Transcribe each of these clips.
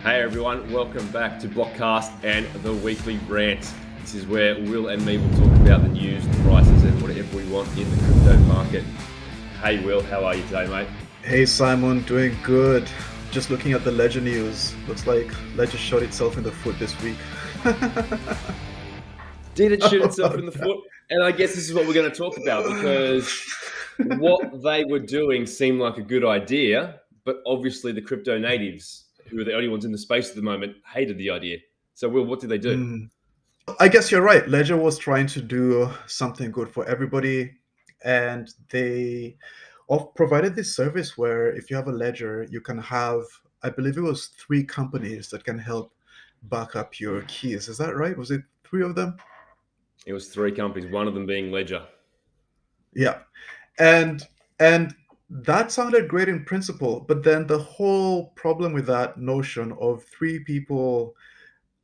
Hey everyone, welcome back to Blockcast and the Weekly Rant. This is where Will and me will talk about the news, the prices, and whatever we want in the crypto market. Hey Will, how are you today, mate? Hey Simon, doing good. Just looking at the Ledger news. Looks like Ledger shot itself in the foot this week. Did it shoot itself Oh, in the no. foot? And I guess this is what we're going to talk about because what they were doing seemed like a good idea, but obviously the crypto natives, who are the only ones in the space at the moment, hated the idea. So Will, what did they do? Hmm. I guess you're right. Ledger was trying to do something good for everybody, and they provided this service where if you have a ledger, you can have, I believe it was three companies that can help back up your keys. Is that right? Was it three of them? It was three companies, one of them being Ledger. Yeah. And that sounded great in principle, but then the whole problem with that notion of three people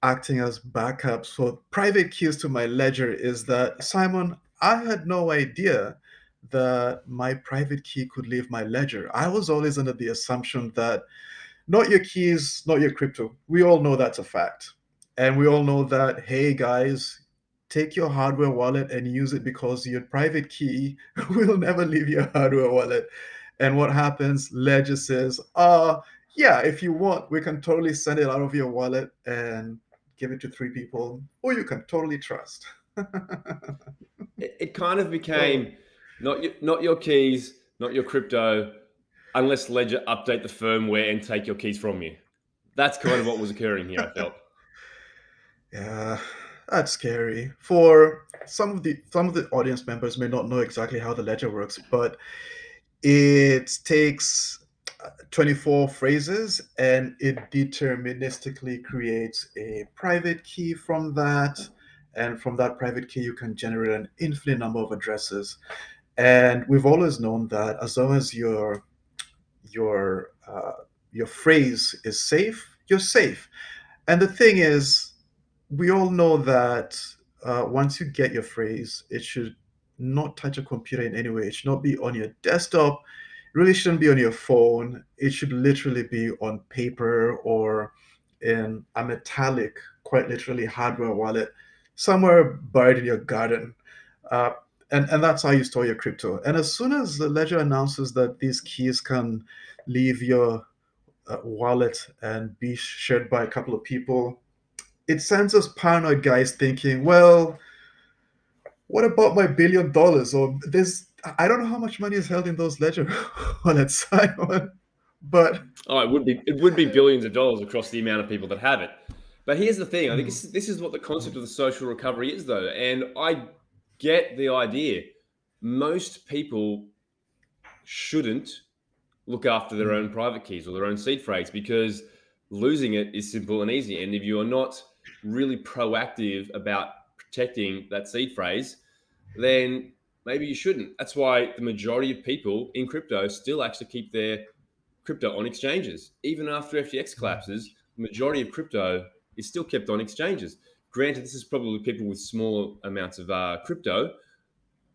acting as backups for private keys to my ledger is that, Simon, I had no idea that my private key could leave my ledger. I was always under the assumption that not your keys, not your crypto. We all know that's a fact. And we all know that, hey guys, take your hardware wallet and use it because your private key will never leave your hardware wallet. And what happens? Ledger says, yeah, if you want, we can totally send it out of your wallet and give it to three people who you can totally trust. It kind of Oh. became not your keys, not your crypto, unless Ledger update the firmware and take your keys from you. That's kind of what was occurring here, I felt. Yeah, that's scary. For some of the audience members may not know exactly how the ledger works, but it takes 24 phrases and it deterministically creates a private key from that. And from that private key, you can generate an infinite number of addresses. And we've always known that as long as your your phrase is safe, you're safe. And the thing is, we all know that once you get your phrase, it should not touch a computer in any way. It should not be on your desktop. It really shouldn't be on your phone. It should literally be on paper or in a metallic, quite literally hardware wallet, somewhere buried in your garden. Uh, and that's how you store your crypto. And as soon as the ledger announces that these keys can leave your wallet and be shared by a couple of people, it sends us paranoid guys thinking, well, what about my $1 billion? Or this, I don't know how much money is held in those ledger wallets, Simon, but Oh, it would be billions of dollars across the amount of people that have it. But here's the thing: I think mm, this is what the concept of the social recovery is, though, and I get the idea. Most people shouldn't look after their mm, own private keys or their own seed phrase because losing it is simple and easy. And if you are not really proactive about protecting that seed phrase, then maybe you shouldn't. That's why the majority of people in crypto still actually keep their crypto on exchanges. Even after FTX collapses, the majority of crypto is still kept on exchanges. Granted, this is probably people with small amounts of crypto,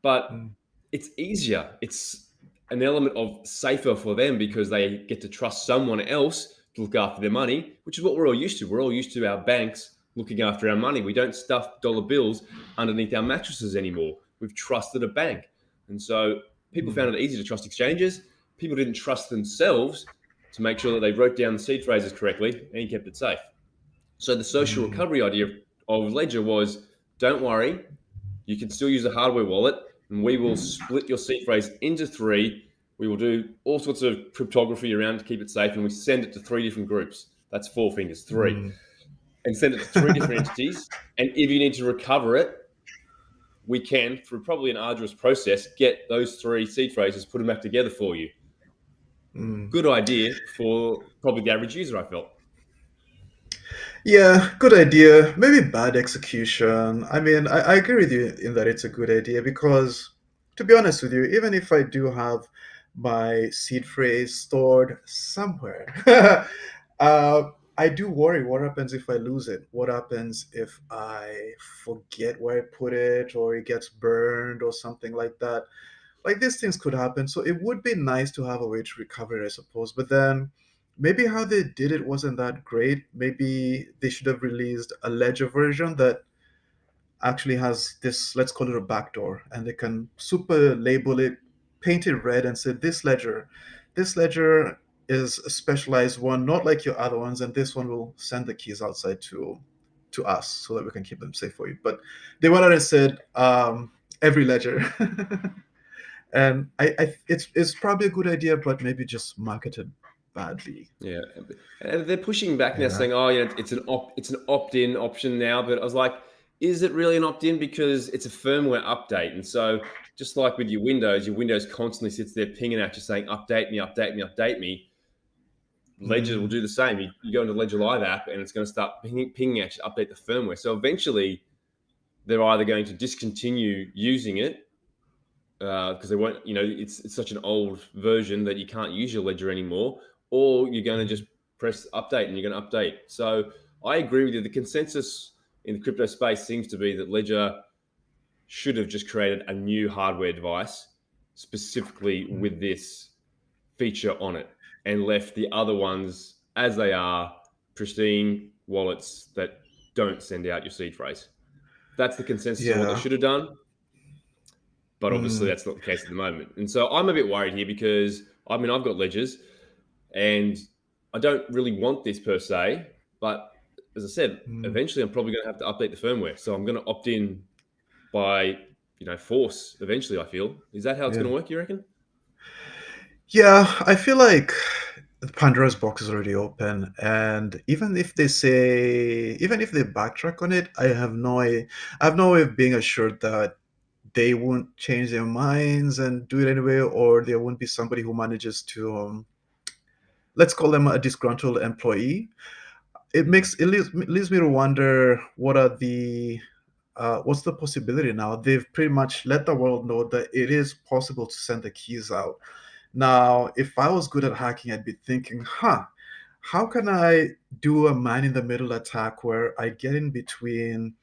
but mm, it's easier. It's an element of safer for them because they get to trust someone else to look after their money, which is what we're all used to. We're all used to our banks looking after our money. We don't stuff dollar bills underneath our mattresses anymore. We've trusted a bank. And so people mm, found it easy to trust exchanges. People didn't trust themselves to make sure that they wrote down the seed phrases correctly and kept it safe. So the social mm, recovery idea of Ledger was don't worry, you can still use a hardware wallet, and we will split your seed phrase into three. We will do all sorts of cryptography around to keep it safe, and we send it to three different groups. That's four fingers, three, mm. and send it to three different entities. And if you need to recover it, we can, through probably an arduous process, get those three seed phrases, put them back together for you. Mm. Good idea for probably the average user, I felt. Yeah, good idea. Maybe bad execution. I mean, I agree with you in that it's a good idea because, to be honest with you, even if I do have my seed phrase stored somewhere, I do worry what happens if I lose it? What happens if I forget where I put it or it gets burned or something like that? Like these things could happen. So it would be nice to have a way to recover it, I suppose. But then maybe how they did it wasn't that great. Maybe they should have released a ledger version that actually has this, let's call it a backdoor, and they can super label it, paint it red, and say this ledger is a specialized one, not like your other ones, and this one will send the keys outside to us so that we can keep them safe for you. But they went out and said every ledger. And it's probably a good idea, but maybe just marketed badly. Yeah, and they're pushing back now, Yeah. saying, "Oh, yeah, it's an opt-in option now." But I was like, "Is it really an opt-in? Because it's a firmware update." And so, just like with your Windows constantly sits there pinging at you, saying, "Update me, update me, update me." Ledger will Mm, do the same. You go into Ledger Live app, and it's going to start pinging at you, update the firmware. So eventually, they're either going to discontinue using it because they won't, it's such an old version that you can't use your ledger anymore, or you're going to just mm, press update and you're going to update. So I agree with you. The consensus in the crypto space seems to be that Ledger should have just created a new hardware device specifically mm. with this feature on it and left the other ones as they are, pristine wallets that don't send out your seed phrase. That's the consensus of what they Yeah. should have done. But obviously, Mm, that's not the case at the moment. And so I'm a bit worried here because I mean, I've got ledgers and I don't really want this per se. But as I said, mm. eventually I'm probably going to have to update the firmware. So I'm going to opt in by, force eventually, I feel. Is that how it's going Yeah. to work, you reckon? Yeah, I feel like Pandora's box is already open, and even if they backtrack on it, I have no way of being assured that they won't change their minds and do it anyway, or there won't be somebody who manages to, let's call them a disgruntled employee. Mm, Leaves me to wonder what's the possibility now? They've pretty much let the world know that it is possible to send the keys out. Now, if I was good at hacking, I'd be thinking, how can I do a man in the middle attack where I get in between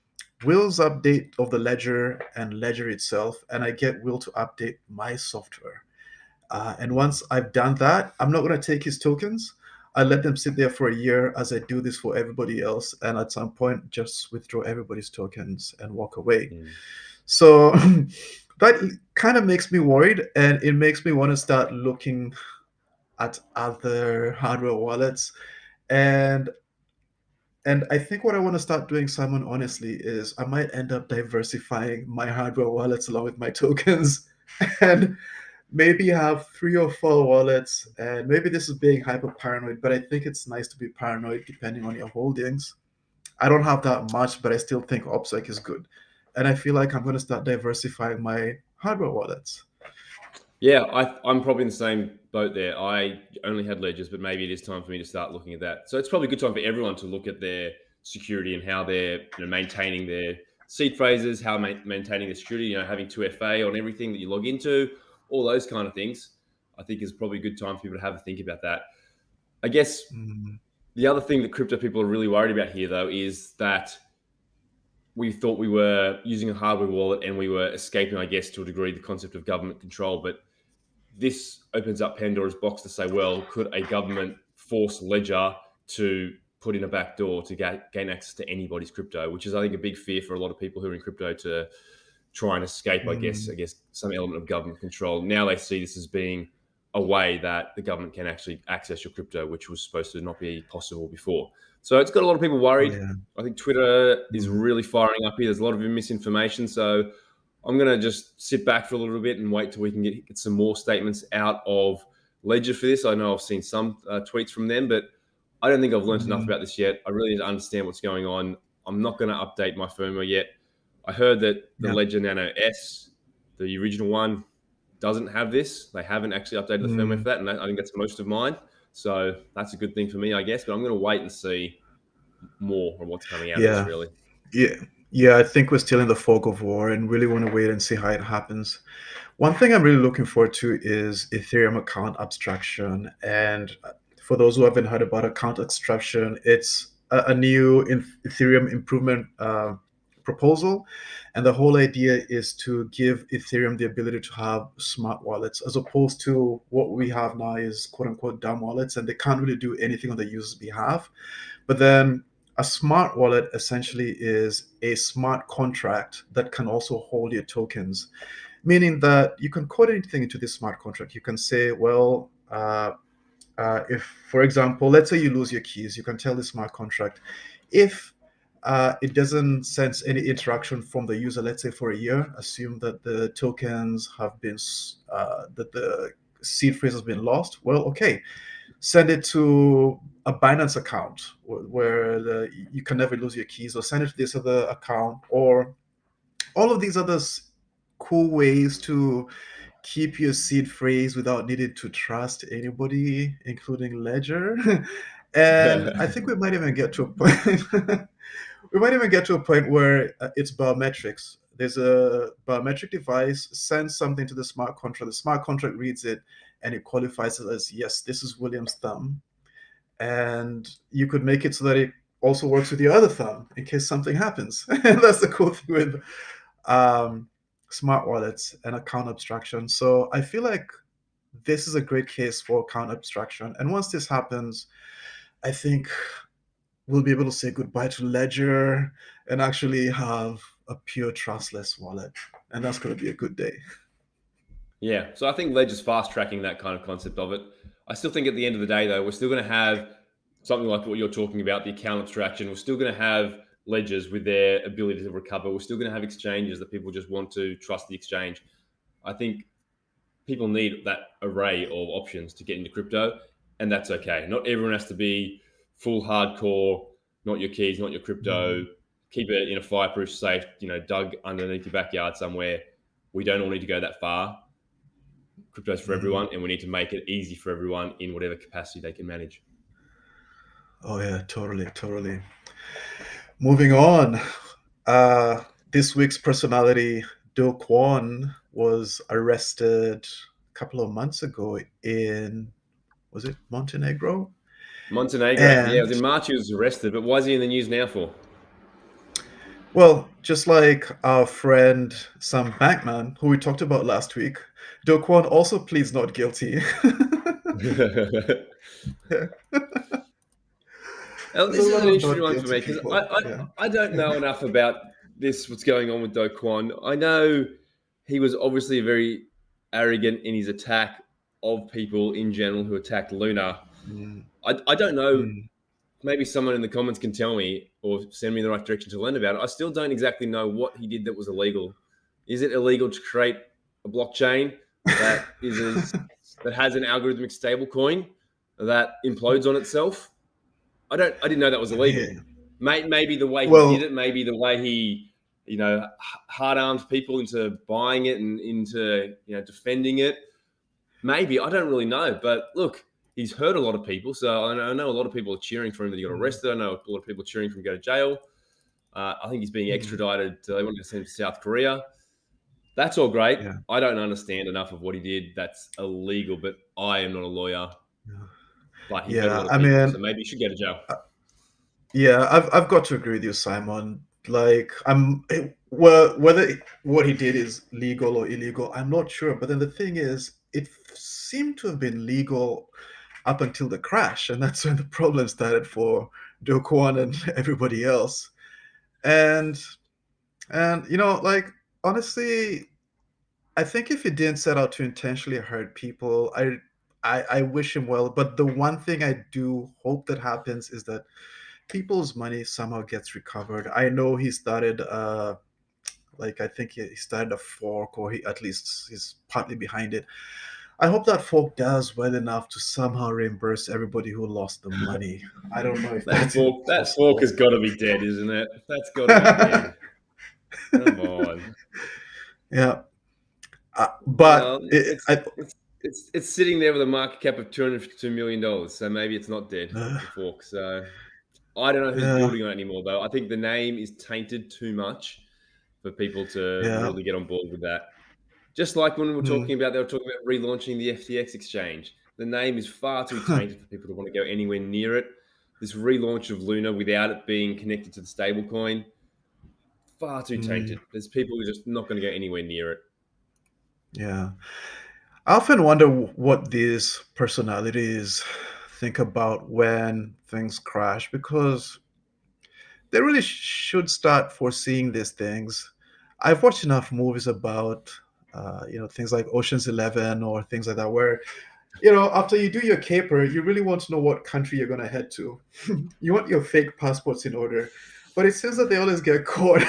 Will's update of the ledger and ledger itself, and I get Will to update my software? And mm, once I've done that, I'm not going to take his tokens. I let them sit there for a year as I do this for everybody else, and at some point, just withdraw everybody's tokens and walk away. mm. So that kind of makes me worried, and it makes me want to start looking at other hardware wallets. And and I think what I want to start doing, Simon, honestly, is I might end up diversifying my hardware wallets along with my tokens, and maybe have 3 or 4 wallets. And maybe this is being hyper paranoid, but I think it's nice to be paranoid depending on your holdings. I don't have that much, but I still think OPSEC is good. And I feel like I'm going to start diversifying my hardware wallets. Yeah, I'm probably in the same boat there. I only had ledgers, but maybe it is time for me to start looking at that. So it's probably a good time for everyone to look at their security and how they're maintaining their seed phrases, how maintaining the security, having 2FA on everything that you log into, all those kind of things. I think is probably a good time for people to have a think about that. I guess Mm, the other thing that crypto people are really worried about here, though, is that we thought we were using a hardware wallet and we were escaping, I guess, to a degree, the concept of government control. But this opens up Pandora's box to say, well, could a government force Ledger to put in a backdoor to gain access to anybody's crypto, which is, I think, a big fear for a lot of people who are in crypto to try and escape, mm, I guess, some element of government control. Now they see this as being a way that the government can actually access your crypto, which was supposed to not be possible before. So it's got a lot of people worried. yeah. I think Twitter is Mm, really firing up here. There's a lot of misinformation. So I'm going to just sit back for a little bit and wait till we can get some more statements out of Ledger for this. I know I've seen some tweets from them, but I don't think I've learned enough mm, about this yet. I really need to understand what's going on. I'm not going to update my firmware yet. I heard that the yeah. Ledger Nano S, the original one, doesn't have this. They haven't actually updated the firmware for Mm, that, and I think that's most of mine. So that's a good thing for me, I guess. But I'm going to wait and see more on what's coming out of this. yeah. Really. Yeah. Yeah. I think we're still in the fog of war and really want to wait and see how it happens. One thing I'm really looking forward to is Ethereum account abstraction. And for those who haven't heard about account abstraction, it's a new Ethereum improvement proposal, and the whole idea is to give Ethereum the ability to have smart wallets, as opposed to what we have now is quote unquote dumb wallets, and they can't really do anything on the user's behalf. But then a smart wallet essentially is a smart contract that can also hold your tokens, meaning that you can code anything into this smart contract. You can say, well, if, for example, let's say you lose your keys, you can tell the smart contract, if it doesn't sense any interaction from the user, let's say for a year, assume that the tokens have been, that the seed phrase has been lost. Well, okay, send it to a Binance account where you can never lose your keys, or send it to this other account, or all of these other cool ways to keep your seed phrase without needing to trust anybody, including Ledger. And I think we might even get to a point. We might even get to a point where it's biometrics. There's a biometric device, sends something to the smart contract. The smart contract reads it, and it qualifies it as, yes, this is William's thumb. And you could make it so that it also works with your other thumb in case something happens. And that's the cool thing with um, smart wallets and account abstraction. So I feel like this is a great case for account abstraction. And once this happens, I think we'll be able to say goodbye to Ledger and actually have a pure trustless wallet. And that's going to be a good day. Yeah, so I think Ledger's fast tracking that kind of concept of it. I still think at the end of the day, though, we're still going to have something like what you're talking about, the account abstraction. We're still going to have ledgers with their ability to recover. We're still going to have exchanges that people just want to trust the exchange. I think people need that array of options to get into crypto, and that's okay. Not everyone has to be full hardcore, not your keys, not your crypto. Mm, Keep it in a fireproof safe, dug underneath your backyard somewhere. We don't all need to go that far. Crypto's for mm. everyone, and we need to make it easy for everyone in whatever capacity they can manage. Oh, yeah, totally, totally. Moving on. This week's personality, Kwon, was arrested a couple of months ago in, was it Montenegro? Montenegro, yeah, it was And in March he was arrested, but why is he in the news now for? well, just like our friend Sam Bankman, who we talked about last week, Do Kwon also pleads not guilty. Yeah. Now, There's a this is lot an of interesting not one for guilty me because people. I, Yeah. I, I don't know enough about this, what's going on with Do Kwon. I know he was obviously very arrogant in his attack of people in general who attacked Luna. Mm, I don't know, mm. maybe someone in the comments can tell me or send me in the right direction to learn about it. I still don't exactly know what he did that was illegal. Is it illegal to create a blockchain that that has an algorithmic stable coin that implodes on itself? I didn't know that was I illegal. mean, Maybe the way he did well, it, maybe the way he hard armed people into buying it and into defending it. Maybe I don't really know, but look, he's hurt a lot of people. So I know a lot of people are cheering for him that he got mm, arrested. I know a lot of people are cheering for him to go to jail. I think he's being mm, extradited. They want to send him to South Korea. That's all great. yeah, I don't understand enough of what he did. That's illegal, but I am not a lawyer. yeah. But he hurt a Yeah, lot of I people, so mean, maybe he should go to jail. yeah, I've got to agree with you, Simon. Like, well, whether what he did is legal or illegal, I'm not sure. But then the thing is, it seemed to have been legal up until the crash, and that's when the problem started for Do Kwon and everybody else. And like, honestly, I think if he didn't set out to intentionally hurt people, I wish him well. But the one thing I do hope that happens is that people's money somehow gets recovered. I know he started like, I think he started a fork, or he at least he's partly behind it. I hope that fork does well enough to somehow reimburse everybody who lost the money. I don't know if that's even That fork has possible. got to be dead, isn't it? That's got to be dead. Come on. Yeah, but Well, it's sitting there with a market cap of $252 million. So maybe it's not dead, uh, the fork. So I don't know who's yeah, building on it anymore, though. I think the name is tainted too much for people to yeah, really get on board with that. Just like when we were mm. talking about, they were talking about relaunching the FTX exchange. The name is far too tainted for people to want to go anywhere near it. This relaunch of Luna without it being connected to the stablecoin far too Mm, tainted. There's people who are just not going to go anywhere near it. yeah. I often wonder what these personalities think about when things crash because they really should start foreseeing these things. I've watched enough movies about, things like Ocean's 11 or things like that, where, after you do your caper, you really want to know what country you're going to head to. You want your fake passports in order, but it seems that they always get caught,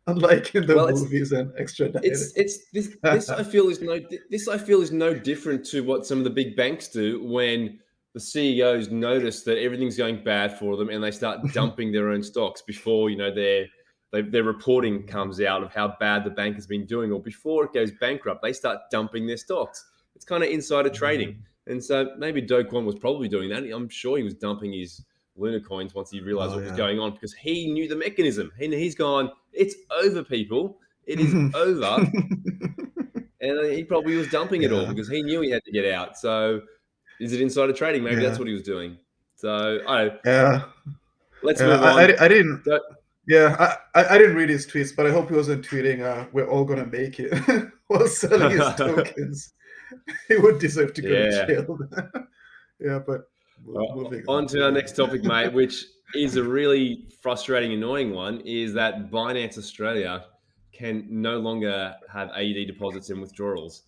unlike in the Well, it's movies and extradited. it's this I feel is no this I feel is no different to what some of the big banks do when the CEOs notice that everything's going bad for them and they start dumping their own stocks before their reporting comes out of how bad the bank has been doing, or before it goes bankrupt, they start dumping their stocks. It's kind of insider trading, Mm. and so maybe Do Kwon was probably doing that. I'm sure he was dumping his Luna coins once he realized Oh what was yeah. going on because he knew the mechanism. He's gone, it's over, people. It is over. And he probably was dumping it all Yeah, because he knew he had to get out. So is it insider trading? Maybe that's yeah, what he was doing. So I don't know. yeah, Let's yeah. move on. I didn't. So, Yeah, I didn't read his tweets, but I hope he wasn't tweeting. We're all gonna make it while selling his tokens. He would deserve to go to yeah. jail. Yeah, but moving On on. to our Yeah. next topic, mate, which is a really frustrating, annoying one, is that Binance Australia can no longer have AUD deposits and withdrawals.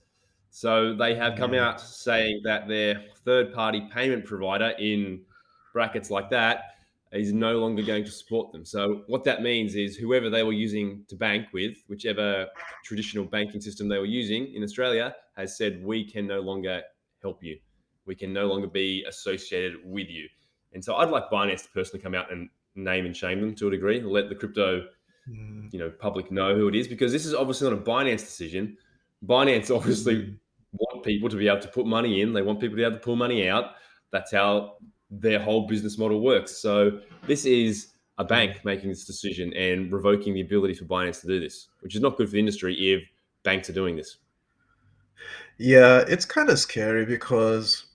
So they have come Mm, out saying that their third party payment provider, in brackets like that, is no longer going to support them. So what that means is whoever they were using to bank with, whichever traditional banking system they were using in Australia, has said, we can no longer help you. We can no longer be associated with you. And so I'd like Binance to personally come out and name and shame them to a degree, let the crypto mm, public know who it is, because this is obviously not a Binance decision. Binance obviously mm, want people to be able to put money in. They want people to be able to pull money out. That's how their whole business model works. So this is a mm. bank making this decision and revoking the ability for Binance to do this, which is not good for the industry if banks are doing this. Yeah, it's kind of scary because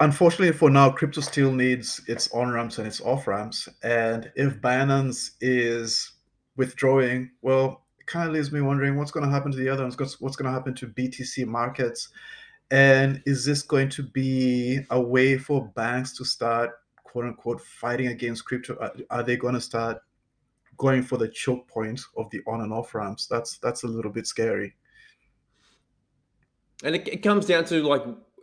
unfortunately for now, crypto still needs its on ramps and its off ramps. And if Binance is withdrawing, well, it kind of leaves me wondering what's going to happen to the other ones. What's going to happen to BTC markets? And is this going to be a way for banks to start, quote unquote, fighting against crypto? Are they going to start going for the choke point of the on and off ramps? That's a little bit scary. And it comes down to like,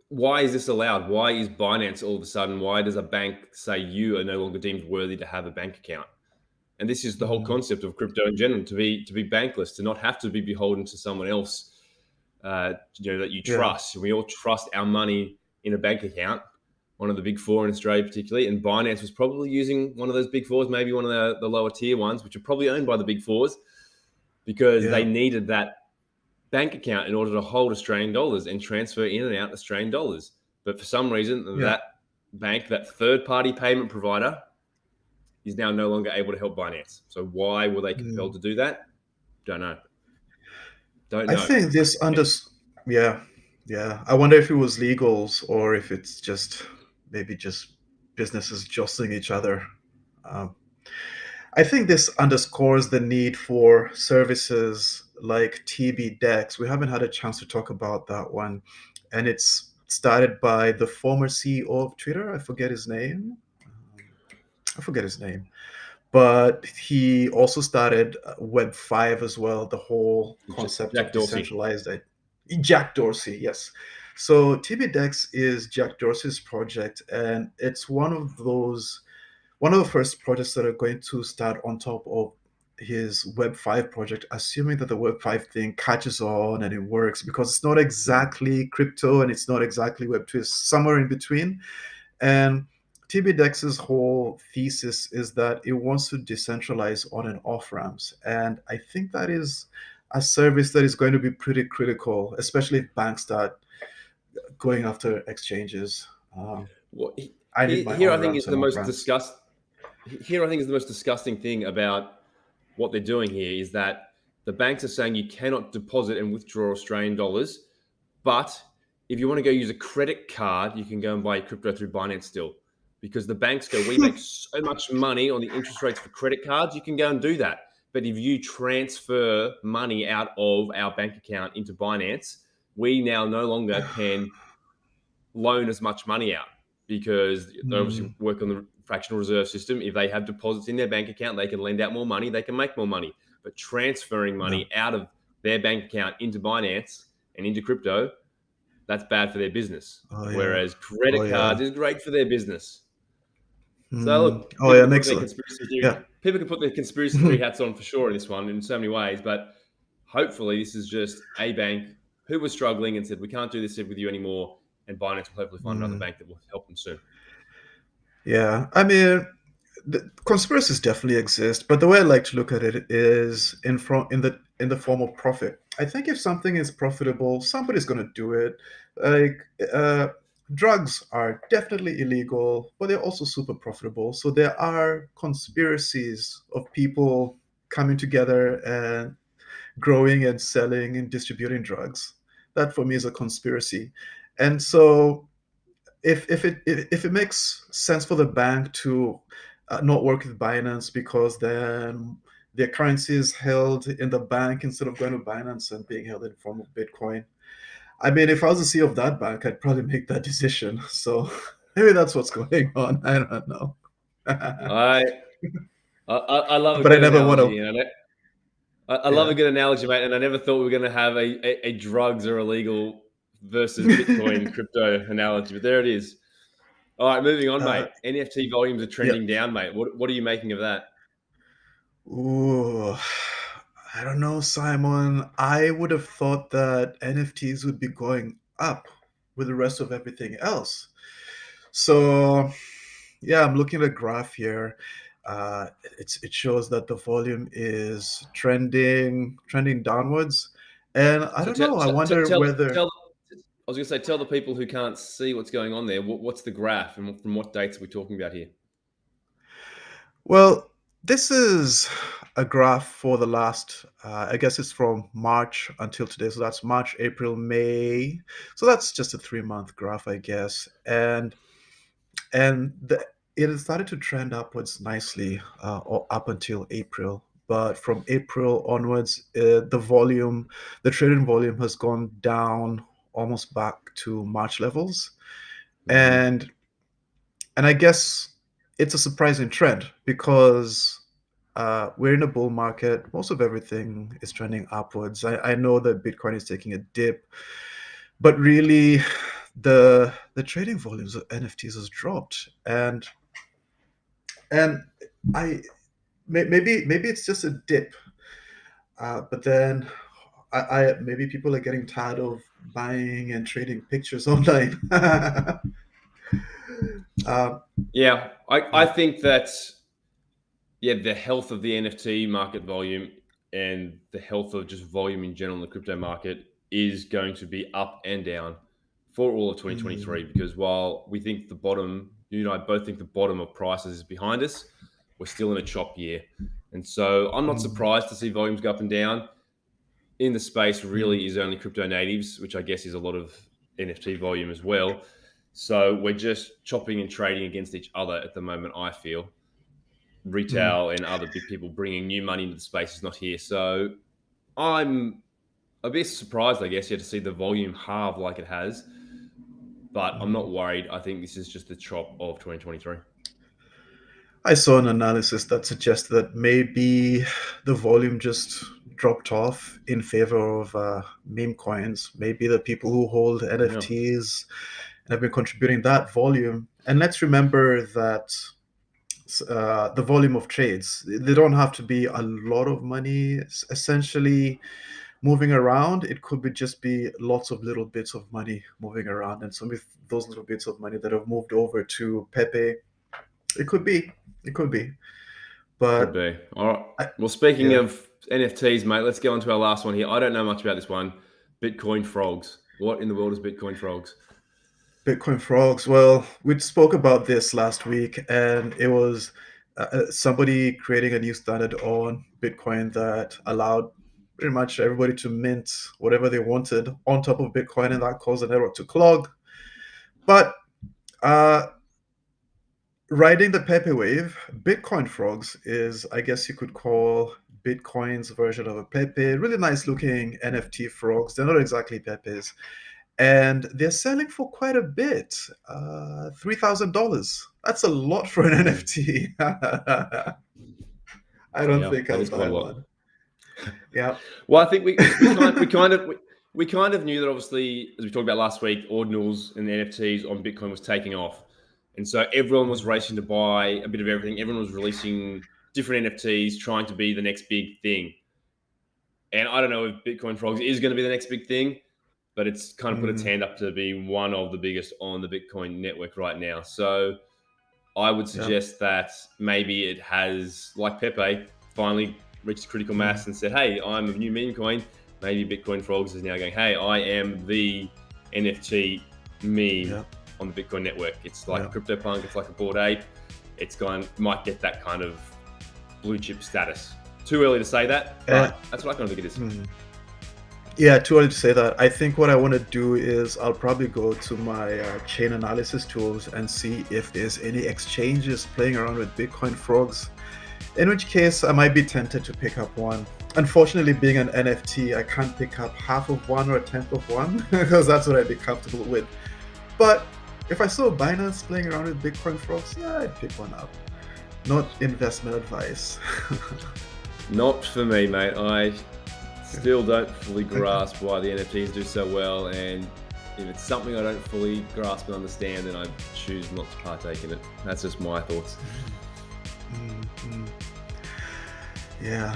why is this allowed? Why is Binance all of a sudden? Why does a bank say you are no longer deemed worthy to have a bank account? And this is the whole Mm, concept of crypto in general: to be bankless, to not have to be beholden to someone else, that you yeah, trust. We all trust our money in a bank account. One of the big four in Australia, particularly, and Binance was probably using one of those big fours, maybe one of the lower tier ones, which are probably owned by the big fours, because they yeah, needed that bank account in order to hold Australian dollars and transfer in and out Australian dollars. But for some reason, yeah. that bank, that third party payment provider, is now no longer able to help Binance. So why were they compelled Mm. to do that? Don't know. Don't I know. think yeah, yeah. I wonder if it was legals or if it's just maybe just businesses jostling each other. Um, I think this underscores the need for services like TB Dex. We haven't had a chance to talk about that one. And it's started by the former CEO of Twitter. I forget his name. I forget his name. But he also started Web 5 as well, the whole concept Jack of Dorsey. decentralized. Jack Dorsey, yes. So TBDEX is Jack Dorsey's project, and it's one of the first projects that are going to start on top of his Web 5 project, assuming that the Web 5 thing catches on and it works, because it's not exactly crypto and it's not exactly Web 2, it's somewhere in between. And TBDEX's whole thesis is that it wants to decentralize on and off ramps. And I think that is a service that is going to be pretty critical, especially if banks start going after exchanges. Um, Well, I need my here on I think ramps is and the off most ramps. disgust. Here I think is the most disgusting thing about what they're doing here is that the banks are saying you cannot deposit and withdraw Australian dollars, but if you want to go use a credit card, you can go and buy your crypto through Binance still, because the banks go, we make so much money on the interest rates for credit cards, you can go and do that. But if you transfer money out of our bank account into Binance, we now no longer can loan as much money out because they obviously Mm, work on the fractional reserve system. If they have deposits in their bank account, they can lend out more money, they can make more money. But transferring yeah. money out of their bank account into Binance and into crypto, that's bad for their business. Oh yeah. Whereas Oh credit yeah. cards is great for their business. So Mm. look, Oh yeah. their Makes a conspiracy theory. yeah. People can put their conspiracy theory hats on for sure in this one in so many ways. But hopefully, this is just a bank who was struggling and said, "We can't do this with you anymore." And Binance will hopefully find another Mm. bank that will help them soon. Yeah. I mean, the conspiracies definitely exist, but the way I like to look at it is in the form of profit. I think if something is profitable, somebody's going to do it. Like uh, drugs are definitely illegal, but they're also super profitable. So there are conspiracies of people coming together and growing and selling and distributing drugs. That for me is a conspiracy. And so if it makes sense for the bank to not work with Binance because then their currency is held in the bank instead of going to Binance and being held in the form of Bitcoin. I mean, if I was the CEO of that bank, I'd probably make that decision. So maybe that's what's going on. I don't know. I I love a But I good never want analogy, to. and I love a Yeah. good analogy, mate. And I never thought we were going to have a drugs are illegal versus Bitcoin crypto analogy, but there it is. All right, moving on, uh, mate. NFT volumes are yeah. trending down, mate. What are you making of that? Ooh, I don't know, Simon. I would have thought that NFTs would be going up with the rest of everything else. So, yeah, I'm looking at a graph here. It shows that the volume is trending downwards, and I So don't know. I wonder whether. tell. I was going to say, tell the people who can't see what's going on there. What's the graph, and from what dates are we talking about here? Well, this is a graph for the last. I guess it's from March until today. So that's March, April, May. So that's just a 3 month graph, I guess, and it has started to trend upwards nicely or up until April. But from April onwards, the trading volume has gone down almost back to March levels, Mm-hmm. and I guess it's a surprising trend because we're in a bull market. Most of everything is trending upwards. I know that Bitcoin is taking a dip, but really, the trading volumes of NFTs has dropped, and I maybe it's just a dip, but then I maybe people are getting tired of buying and trading pictures online. uh, Yeah, I yeah. think that the health of the NFT market volume and the health of just volume in general in the crypto market is going to be up and down for all of Mm, 2023 because while we think the bottom, you and I both think the bottom of prices is behind us, we're still in a chop year. And so I'm not mm, surprised to see volumes go up and down. In the space mm, really is only crypto natives, which I guess is a lot of NFT volume as well. So we're just chopping and trading against each other at the moment, I feel mm, retail and other big people bringing new money into the space is not here. So I'm a bit surprised, I guess, to see the volume halve like it has, but I'm mm. not worried. I think this is just the chop of 2023. I saw an analysis that suggested that maybe the volume just dropped off in favor of meme coins. Maybe the people who hold Yeah, NFTs and have been contributing that volume. And let's remember that the volume of trades, they don't have to be a lot of money essentially moving around. It could be just be lots of little bits of money moving around. And some of those little bits of money that have moved over to Pepe, it could be. It could be. could But be. All right. I, Well, speaking yeah, of NFTs, mate, let's go on to our last one here. I don't know much about this one. Bitcoin frogs. What in the world is Bitcoin frogs? Bitcoin frogs. Well, we spoke about this last week, and it was somebody creating a new standard on Bitcoin that allowed pretty much everybody to mint whatever they wanted on top of Bitcoin, and that caused the network to clog. But uh, riding the Pepe wave, Bitcoin frogs is, I guess you could call Bitcoin's version of a Pepe. Really nice looking NFT frogs. They're not exactly Pepes. And they're selling for quite a bit. $3,000. That's a lot for an Mm. NFT. I don't Yeah, think that I'll is quite buy a lot. one. Yeah. Well, I think we kind of knew that, obviously, as we talked about last week, ordinals and the NFTs on Bitcoin was taking off, and so everyone was Mhm. racing to buy a bit of everything. Everyone was releasing different NFTs, trying to be the next big thing. And I don't know if Bitcoin Frogs is going to be the next big thing, but it's kind of put its Mhm. hand up to be one of the biggest on the Bitcoin network right now. So I would Yeah. suggest that maybe it has, like Pepe, finally reached critical Mm. mass and said, "Hey, I'm a new meme coin." Maybe Bitcoin Frogs is now going, "Hey, I am the NFT meme Yeah. on the Bitcoin network." It's like a Yeah. CryptoPunk. It's like a Bored Ape. It's going might get that kind of blue chip status. Too early to say that, And, but that's what I kind of think it is. mm. Yeah, too early to say that. I think what I want to do is I'll probably go to my chain analysis tools and see if there's any exchanges playing around with Bitcoin frogs. In which case, I might be tempted to pick up one. Unfortunately, being an NFT, I can't pick up half of one or a tenth of one because that's what I'd be comfortable with. But if I saw Binance playing around with Bitcoin frogs, yeah, I'd pick one up. Not investment advice. Not for me, mate. I still don't fully grasp why the NFTs do so well, and if it's something I don't fully grasp and understand, then I choose not to partake in it. That's just my thoughts. Mm, mm. Yeah.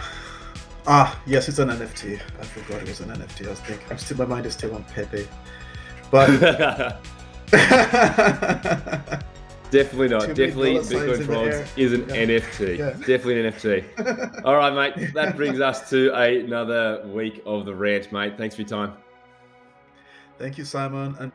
Ah, yes, it's an NFT. I forgot it was an NFT. I was thinking, my mind is still on Pepe. But Definitely not. too many Definitely, dollar signs Bitcoin in the Frogs air. is an Yeah, NFT. yeah. Definitely an NFT. All right, mate. That Yeah. brings us to another week of the rant, mate. Thanks for your time. Thank you, Simon. And